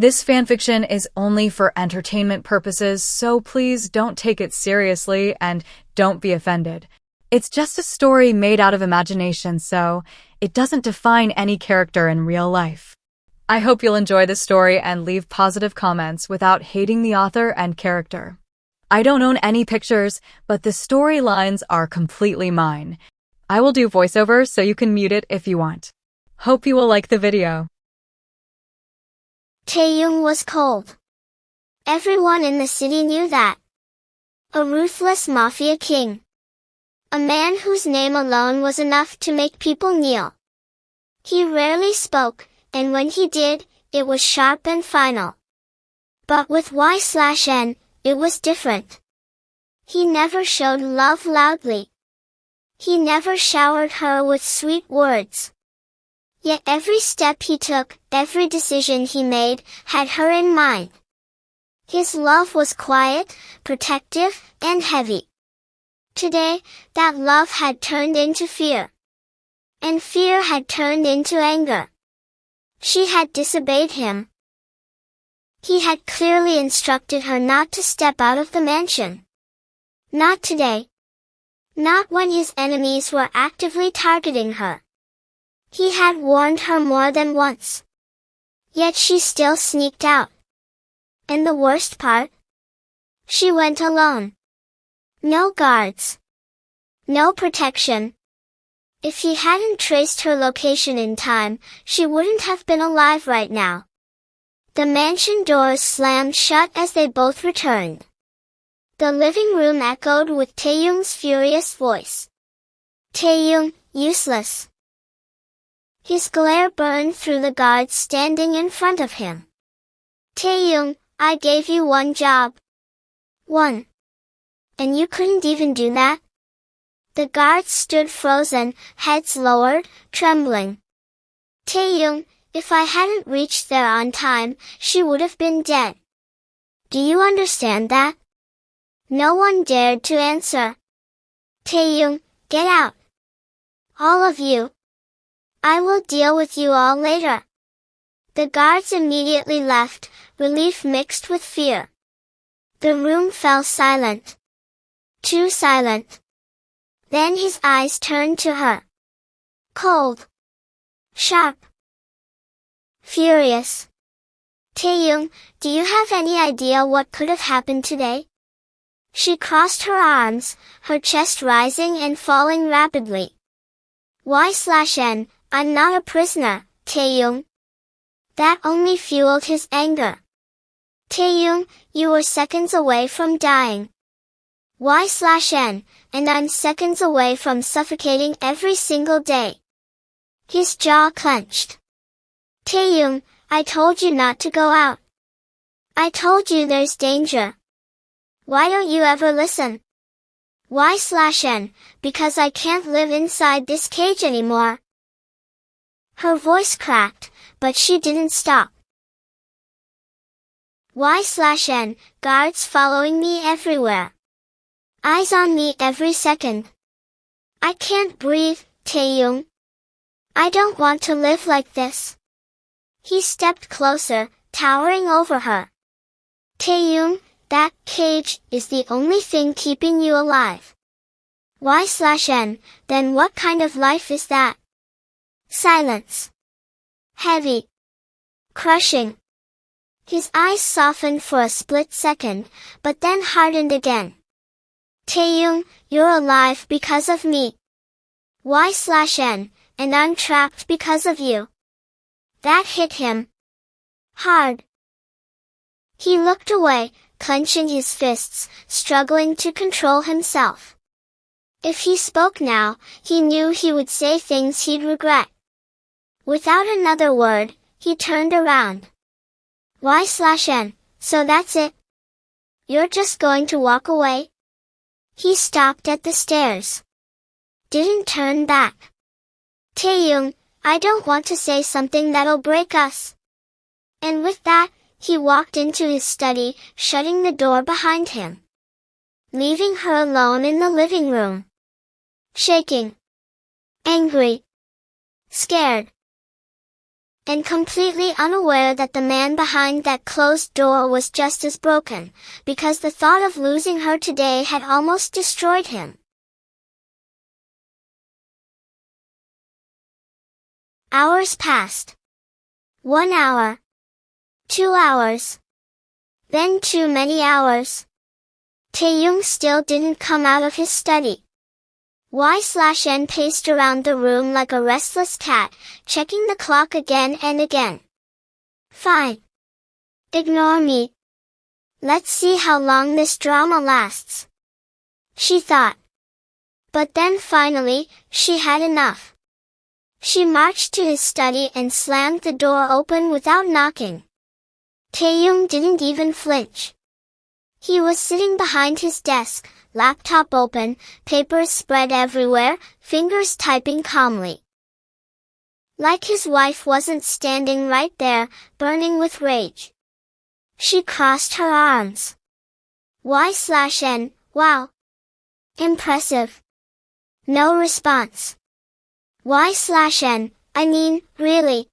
This fanfiction is only for entertainment purposes, so please don't take it seriously and don't be offended. It's just a story made out of imagination, so it doesn't define any character in real life. I hope you'll enjoy the story and leave positive comments without hating the author and character. I don't own any pictures, but the storylines are completely mine. I will do voiceover so you can mute it if you want. Hope you will like the video. Taehyung was cold. Everyone in the city knew that. A ruthless mafia king. A man whose name alone was enough to make people kneel. He rarely spoke, and when he did, it was sharp and final. But with Y/N, it was different. He never showed love loudly. He never showered her with sweet words. Yet every step he took, every decision he made, had her in mind. His love was quiet, protective, and heavy. Today, that love had turned into fear. And fear had turned into anger. She had disobeyed him. He had clearly instructed her not to step out of the mansion. Not today. Not when his enemies were actively targeting her. He had warned her more than once. Yet she still sneaked out. And the worst part? She went alone. No guards. No protection. If he hadn't traced her location in time, she wouldn't have been alive right now. The mansion doors slammed shut as they both returned. The living room echoed with Taehyung's furious voice. Taehyung, useless. His glare burned through the guards standing in front of him. Taehyung, I gave you one job. One. And you couldn't even do that? The guards stood frozen, heads lowered, trembling. Taehyung, if I hadn't reached there on time, she would have been dead. Do you understand that? No one dared to answer. Taehyung, get out. All of you. I will deal with you all later. The guards immediately left, relief mixed with fear. The room fell silent. Too silent. Then his eyes turned to her. Cold. Sharp. Furious. Taehyung, do you have any idea what could have happened today? She crossed her arms, her chest rising and falling rapidly. Y/N, I'm not a prisoner, Taehyung. That only fueled his anger. Taehyung, you were seconds away from dying. Y/N, and I'm seconds away from suffocating every single day. His jaw clenched. Taehyung, I told you not to go out. I told you there's danger. Why don't you ever listen? Y/N, because I can't live inside this cage anymore. Her voice cracked, but she didn't stop. Y/N, guards following me everywhere. Eyes on me every second. I can't breathe, Taehyung. I don't want to live like this. He stepped closer, towering over her. Taehyung, that cage is the only thing keeping you alive. Y/N, then what kind of life is that? Silence. Heavy. Crushing. His eyes softened for a split second, but then hardened again. Taehyung, you're alive because of me. Y/N, and I'm trapped because of you. That hit him. Hard. He looked away, clenching his fists, struggling to control himself. If he spoke now, he knew he would say things he'd regret. Without another word, he turned around. Y/N, so that's it? You're just going to walk away? He stopped at the stairs. Didn't turn back. Taehyung, I don't want to say something that'll break us. And with that, he walked into his study, shutting the door behind him. Leaving her alone in the living room. Shaking. Angry. Scared. and completely unaware that the man behind that closed door was just as broken, because the thought of losing her today had almost destroyed him. Hours passed. 1 hour. 2 hours. Then too many hours. Taehyung still didn't come out of his study. Y/N paced around the room like a restless cat, checking the clock again and again. Fine. Ignore me. Let's see how long this drama lasts, she thought. But then finally, she had enough. She marched to his study and slammed the door open without knocking. Taehyung didn't even flinch. He was sitting behind his desk, laptop open, papers spread everywhere, fingers typing calmly. Like his wife wasn't standing right there, burning with rage. She crossed her arms. Y/N, wow. Impressive. No response. Y/N, I mean, really.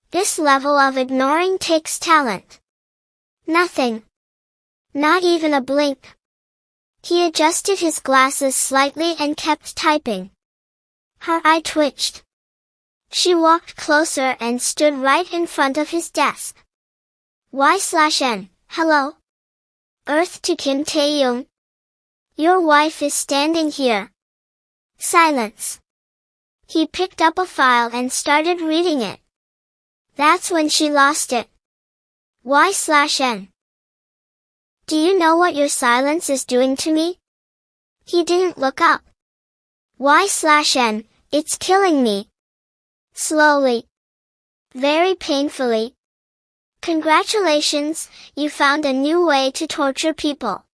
This level of ignoring takes talent. Nothing. Not even a blink. He adjusted his glasses slightly and kept typing. Her eye twitched. She walked closer and stood right in front of his desk. Y/N, hello? Earth to Kimtaehyung. Your wife is standing here. Silence. He picked up a file and started reading it. That's when she lost it. Y/N. Do you know what your silence is doing to me? He didn't look up. Y/N, it's killing me. Slowly. Very painfully. Congratulations, you found a new way to torture people.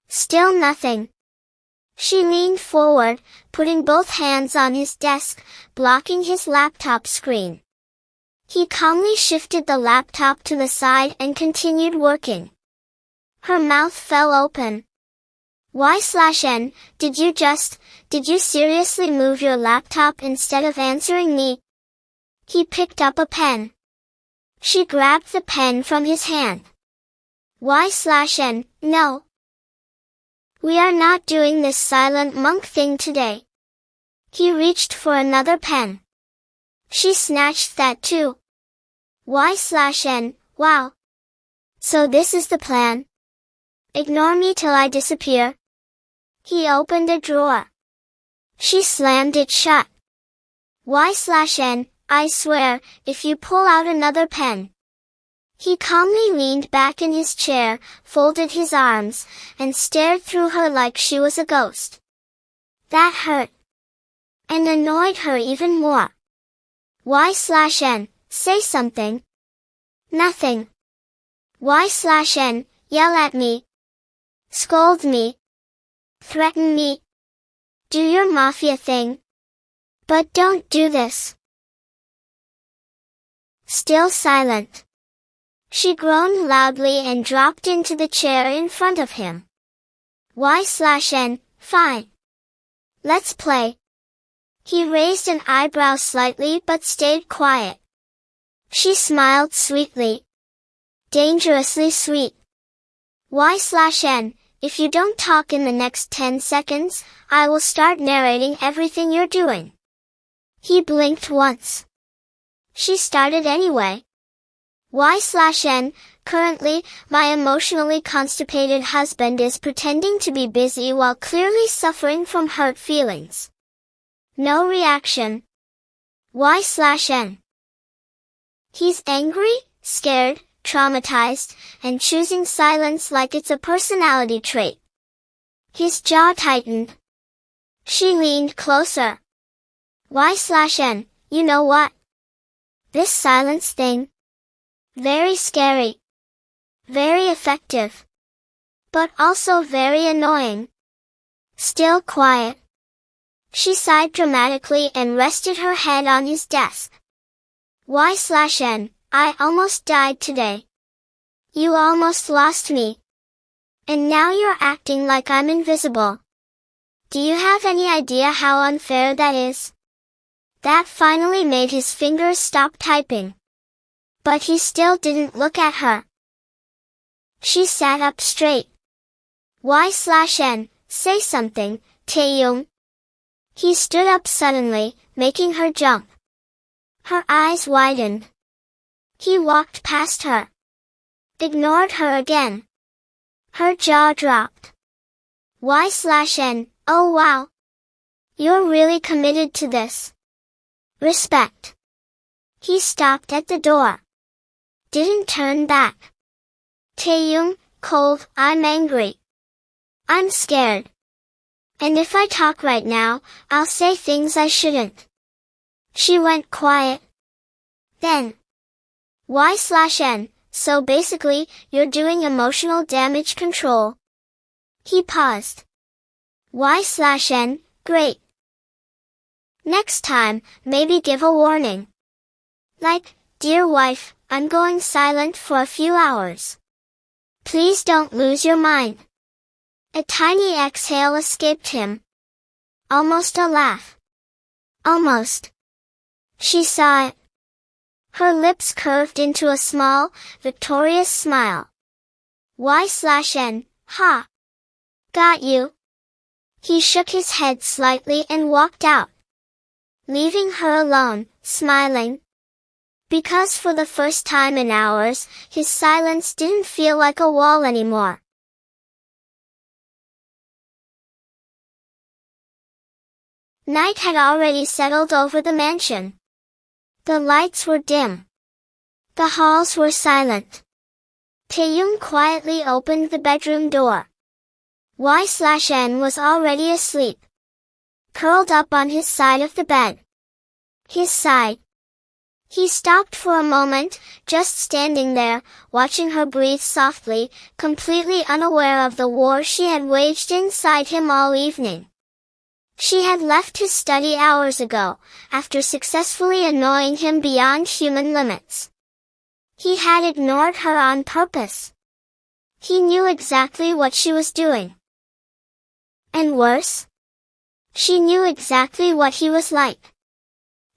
Still nothing. She leaned forward, putting both hands on his desk, blocking his laptop screen. He calmly shifted the laptop to the side and continued working. Her mouth fell open. Y/N, did you seriously move your laptop instead of answering me? He picked up a pen. She grabbed the pen from his hand. Y/N, no. We are not doing this silent monk thing today. He reached for another pen. She snatched that too. Y/N, wow. So this is the plan? Ignore me till I disappear? He opened a drawer. She slammed it shut. Y/N, I swear, if you pull out another pen. He calmly leaned back in his chair, folded his arms, and stared through her like she was a ghost. That hurt. And annoyed her even more. Y/N, say something. Nothing. Y/N, yell at me. Scold me. Threaten me. Do your mafia thing. But don't do this. Still silent. She groaned loudly and dropped into the chair in front of him. Y/N, fine. Let's play. He raised an eyebrow slightly but stayed quiet. She smiled sweetly. Dangerously sweet. Y/N, if you don't talk in the next 10 seconds, I will start narrating everything you're doing. He blinked once. She started anyway. Y/N, currently, my emotionally constipated husband is pretending to be busy while clearly suffering from hurt feelings. No reaction. Y/N. He's angry, scared, traumatized, and choosing silence like it's a personality trait. His jaw tightened. She leaned closer. Y/N, you know what? This silence thing. Very scary. Very effective. But also very annoying. Still quiet. She sighed dramatically and rested her head on his desk. Y/N, I almost died today. You almost lost me. And now you're acting like I'm invisible. Do you have any idea how unfair that is? That finally made his fingers stop typing. But he still didn't look at her. She sat up straight. Y/N, say something, Taehyung. He stood up suddenly, making her jump. Her eyes widened. He walked past her. Ignored her again. Her jaw dropped. Y/N, oh wow. You're really committed to this. Respect. He stopped at the door. Didn't turn back. Taehyung, cold, I'm angry. I'm scared. And if I talk right now, I'll say things I shouldn't. She went quiet. Then. Y/N, so basically, you're doing emotional damage control. He paused. Y/N, great. Next time, maybe give a warning. Like, dear wife, I'm going silent for a few hours. Please don't lose your mind. A tiny exhale escaped him. Almost a laugh. Almost. She saw it. Her lips curved into a small, victorious smile. Y/N, ha. Got you. He shook his head slightly and walked out. Leaving her alone, smiling. Because for the first time in hours, his silence didn't feel like a wall anymore. Night had already settled over the mansion. The lights were dim. The halls were silent. Taehyung quietly opened the bedroom door. Y/N was already asleep. Curled up on his side of the bed. His side. He stopped for a moment, just standing there, watching her breathe softly, completely unaware of the war she had waged inside him all evening. She had left his study hours ago, after successfully annoying him beyond human limits. He had ignored her on purpose. He knew exactly what she was doing. And worse? She knew exactly what he was like.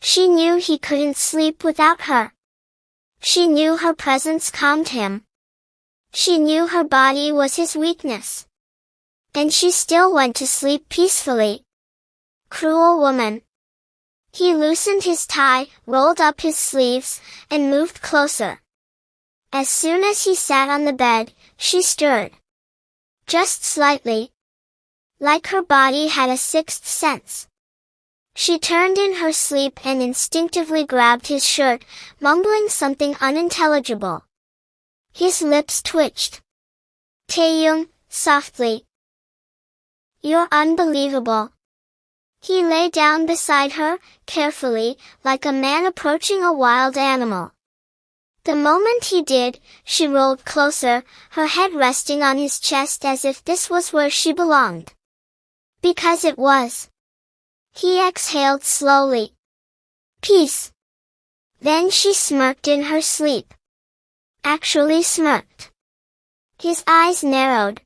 She knew he couldn't sleep without her. She knew her presence calmed him. She knew her body was his weakness. And she still went to sleep peacefully. Cruel woman. He loosened his tie, rolled up his sleeves, and moved closer. As soon as he sat on the bed, she stirred. Just slightly. Like her body had a sixth sense. She turned in her sleep and instinctively grabbed his shirt, mumbling something unintelligible. His lips twitched. Taehyung, softly. You're unbelievable. He lay down beside her, carefully, like a man approaching a wild animal. The moment he did, she rolled closer, her head resting on his chest as if this was where she belonged. Because it was. He exhaled slowly. Peace. Then she smirked in her sleep. Actually smirked. His eyes narrowed.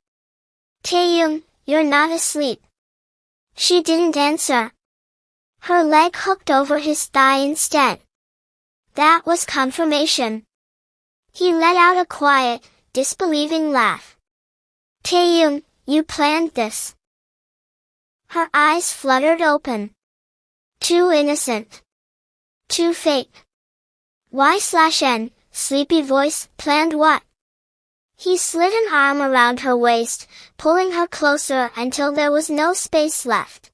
Taehyung, you're not asleep. She didn't answer. Her leg hooked over his thigh instead. That was confirmation. He let out a quiet, disbelieving laugh. Taehyung, you planned this. Her eyes fluttered open. Too innocent. Too fake. Y/N, sleepy voice, planned what? He slid an arm around her waist, pulling her closer until there was no space left.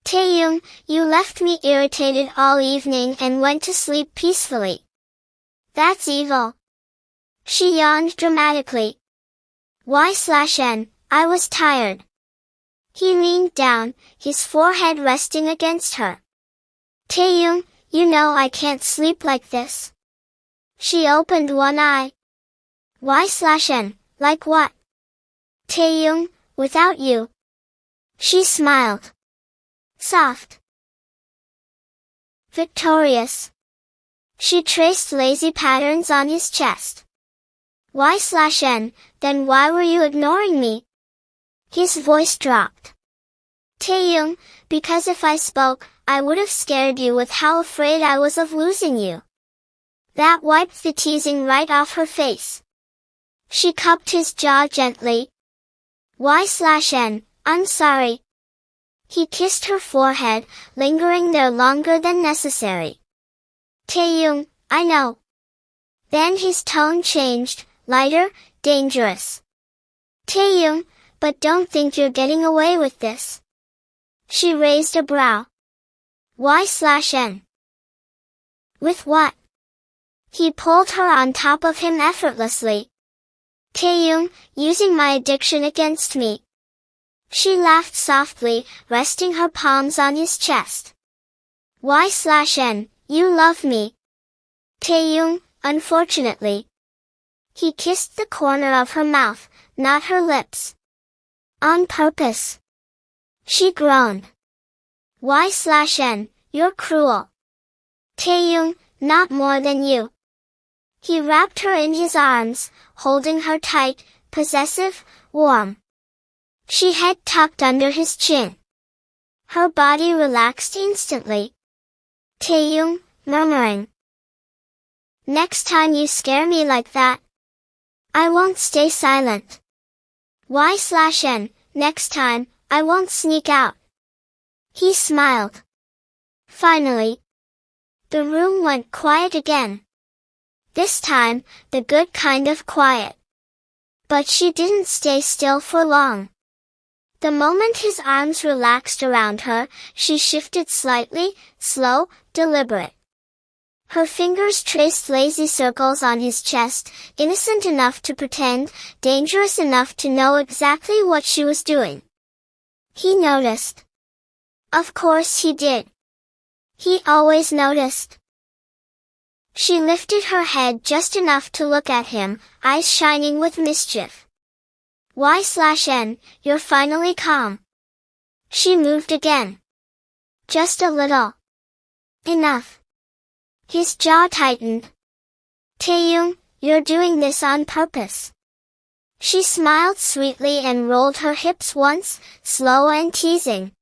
Taehyung, you left me irritated all evening and went to sleep peacefully. That's evil. She yawned dramatically. Y/N, I was tired. He leaned down, his forehead resting against her. Taehyung, you know I can't sleep like this. She opened one eye. Y/N, like what? Taehyung, without you. She smiled. Soft. Victorious. She traced lazy patterns on his chest. Y/N, then why were you ignoring me? His voice dropped. Taehyung, because if I spoke, I would have scared you with how afraid I was of losing you. That wiped the teasing right off her face. She cupped his jaw gently. Y/N, I'm sorry. He kissed her forehead, lingering there longer than necessary. Taehyung, I know. Then his tone changed, lighter, dangerous. Taehyung, but don't think you're getting away with this. She raised a brow. Y/N. With what? He pulled her on top of him effortlessly. Taehyung, using my addiction against me. She laughed softly, resting her palms on his chest. Y/N, you love me. Taehyung, unfortunately. He kissed the corner of her mouth, not her lips. On purpose. She groaned. Y/N, you're cruel. Taehyung, not more than you. He wrapped her in his arms, holding her tight, possessive, warm. She head tucked under his chin. Her body relaxed instantly. Taehyung, murmuring. Next time you scare me like that, I won't stay silent. Y/N, next time, I won't sneak out. He smiled. Finally, the room went quiet again. This time, the good kind of quiet. But she didn't stay still for long. The moment his arms relaxed around her, she shifted slightly, slow, deliberate. Her fingers traced lazy circles on his chest, innocent enough to pretend, dangerous enough to know exactly what she was doing. He noticed. Of course he did. He always noticed. She lifted her head just enough to look at him, eyes shining with mischief. Y/N, you're finally calm. She moved again. Just a little. Enough. His jaw tightened. Taehyung, you're doing this on purpose. She smiled sweetly and rolled her hips once, slow and teasing.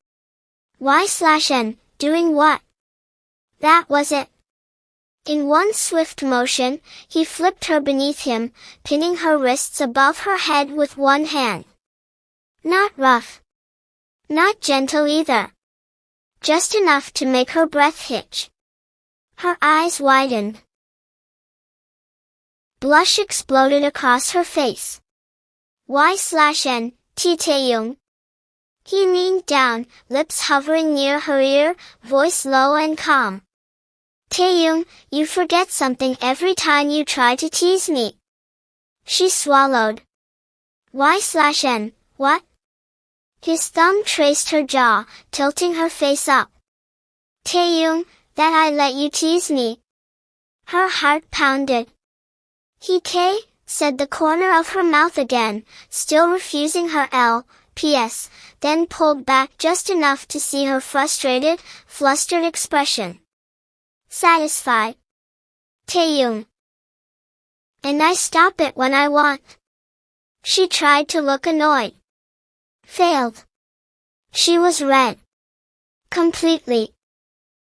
Y/N, doing what? That was it. In one swift motion, he flipped her beneath him, pinning her wrists above her head with one hand. Not rough. Not gentle either. Just enough to make her breath hitch. Her eyes widened. Blush exploded across her face. Y/N, Taehyung. He leaned down, lips hovering near her ear, voice low and calm. Taehyung, you forget something every time you try to tease me. She swallowed. Y/N, what? His thumb traced her jaw, tilting her face up. Taehyung, that I let you tease me. Her heart pounded. He said the corner of her mouth again, still refusing her L.P.S., then pulled back just enough to see her frustrated, flustered expression. Satisfied. Taehyung. And I stop it when I want. She tried to look annoyed. Failed. She was red. Completely.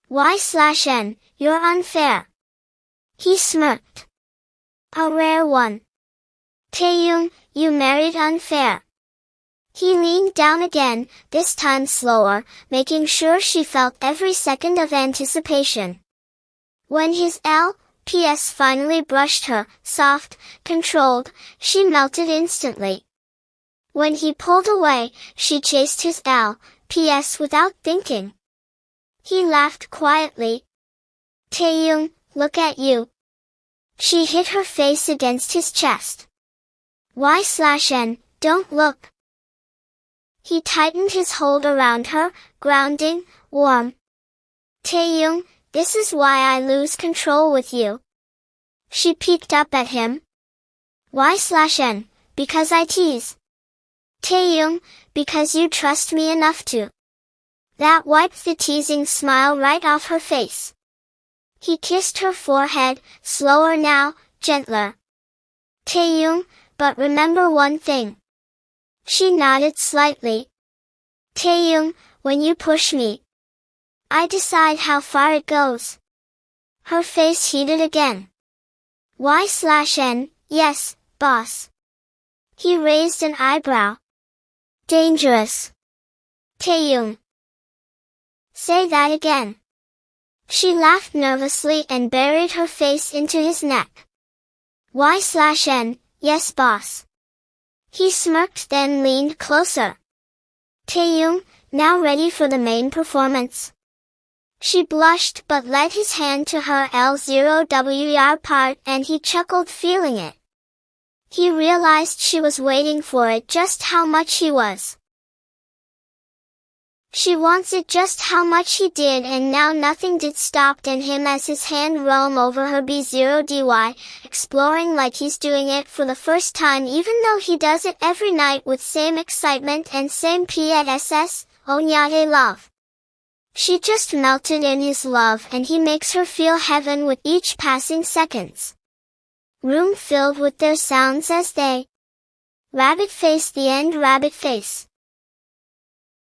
Y/N, you're unfair. He smirked. A rare one. Taehyung, you married unfair. He leaned down again, this time slower, making sure she felt every second of anticipation. When his L.P.S. finally brushed her, soft, controlled, she melted instantly. When he pulled away, she chased his L.P.S. without thinking. He laughed quietly. Taehyung, look at you. She hit her face against his chest. Y/N, don't look. He tightened his hold around her, grounding, warm. Taehyung, this is why I lose control with you. She peeked up at him. Y/N, because I tease. Taehyung, because you trust me enough to. That wiped the teasing smile right off her face. He kissed her forehead, slower now, gentler. Taehyung, but remember one thing. She nodded slightly. Taehyung, when you push me, I decide how far it goes. Her face heated again. Y/N, yes, boss. He raised an eyebrow. Dangerous. Taehyung. Say that again. She laughed nervously and buried her face into his neck. Y/N, yes boss. He smirked then leaned closer. Taehyung, now ready for the main performance. She blushed but led his hand to her L0WR part and he chuckled feeling it. He realized she was waiting for it just how much he was. She wants it just how much he did and now nothing did stopped and him as his hand roam over her B0DY, exploring like he's doing it for the first time even though he does it every night with same excitement and same PSS, Onyate love. She just melted in his love and he makes her feel heaven with each passing seconds. Room filled with their sounds as they rabbit face the end rabbit face.